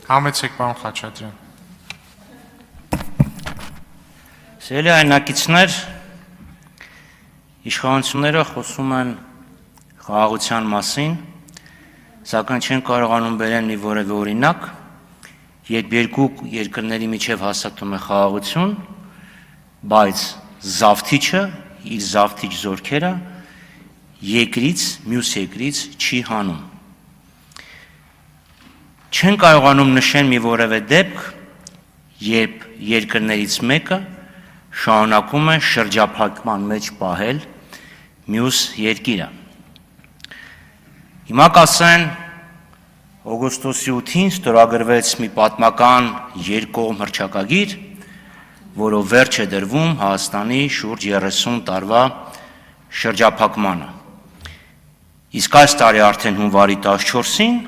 Համեցեք, պարոն Խաչատրյան։ Սիրելի հայրենակիցներ, իշխանությունները խոսում են խաղաղության մասին, սակայն չեն կարողանում բերել մի որևէ օրինակ, երբ երկու երկրների միջև հաստատում է խաղաղություն, բայց զավթիչը իր զավթիչ զորքերը երկրից, մյուս երկրից չի հանում։ Չեն կարողանում նշեն մի որևէ դեպք, երբ երկրներից մեկը շարունակում է շրջափակման մեջ պահել մյուս երկիրը։ Հիմա կասեն, օգոստոսի 8-ին ստորագրվեց մի պատմական երկկողմ հռչակագիր, որով վերջ է դրվում Հայաստանի շուրջ 30 տարվա շրջափակմանը։ Իսկ այս տարի արդեն հունվարի 14-ին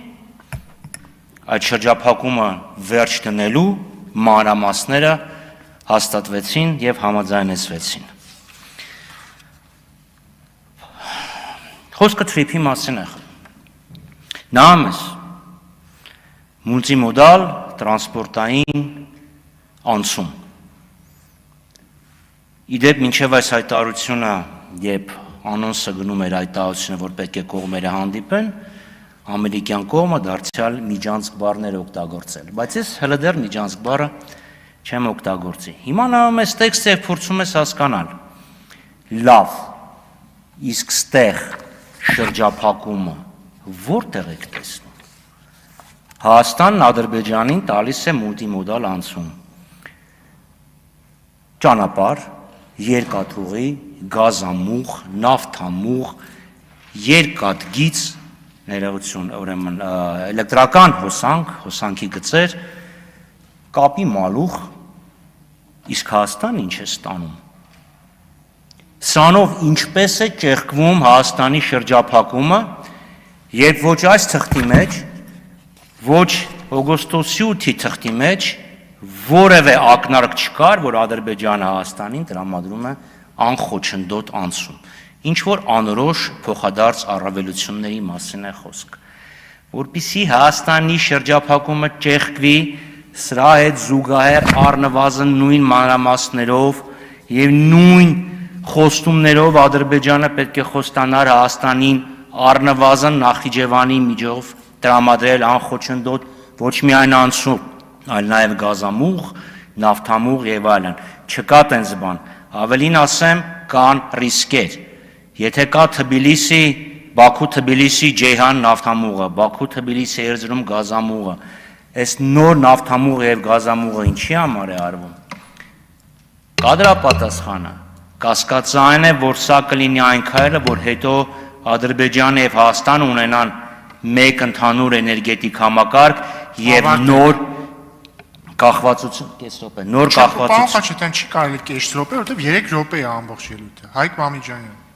այդ շրջափակումը վերջ դնելու մանրամասները հաստատվեցին եւ համաձայնեցվեցին։ Խոսքը թրիփի մասին է։ Նա մեզ մուլտիմոդալ տրանսպորտային անցում։ Իդեպ մինչև այս հայտարարությունը, երբ անոնսը գնում էր հայտարարությունը, որ պետք է կողմերը հանդիպեն, ամերիկյան կողմը դարձյալ միջանցք բառներ օգտագործել, բայց ես հələ դեռ միջանցք բառը չեմ օգտագործի։ Հիմա նայում ես տեքստը եւ փորձում ես հասկանալ։ Լավ, իսկ ստեղ շրջափակումը որտեղ եք տեսնում։ Հայաստանն Ադրբեջանին տալիս է մուլտիմոդալ անցում։ Ճանապարհ, երկաթուղի, գազամուղ, նավթամուղ, երկաթգիծ, ներողություն, ուրեմն էլեկտրական հոսանքի գծեր, կապի մալուխ, իսկ Հայաստանը ինչ է ստանում։ Սրանով ինչպես է ճեղքվում Հայաստանի շրջափակումը, երբ ոչ այս թղթի մեջ, ոչ օգոստոսի 8-ի թղթի մեջ որևէ ակնարկ չկար, որ Ադրբեջանը Հայաստանին տրամադրում է անխոչնդոտ անցում։ Ինչ որ անորոշ փոխադարձ առավելությունների մասին է խոսք։ Որպեսզի Հայաստանի շրջափակումը ճեղքվի, սրա հետ զուգահեռ առնվազն նույն մանրամասներով եւ նույն խոստումներով Ադրբեջանը պետք է խոստանար Հայաստանին առնվազն Նախիջևանի միջով տրամադրել անխոչնդոտ ոչ միայն անցում, այլ նաև գազամուղ, նավթամուղ եւ այլն։ Չկա տենց բան։ Ավելին ասեմ, կան ռիսկեր։ Եթե կա Թբիլիսի, Բաքու-Թբիլիսի Ջեյհան նավթամուղը, Բաքու-Թբիլիսի Էրզրում գազամուղը, այս նոր նավթամուղը եւ գազամուղը ինչի համար է արվում։ Կա դրա պատասխանը։ Կասկածային է, որ սա կլինի այն քայլը, որ հետո Ադրբեջանը եւ Հայաստանը ունենան մեկ ընդհանուր էներգետիկ համակարգ եւ նոր կախվածություն, կես րոպե, նոր կախվածություն։ Պարոն Խաչատրյան, չի կարելի կես րոպե, որովհետեւ 3 րոպե է ամբողջ ելույթը։ Հայկ Մամիջանյան։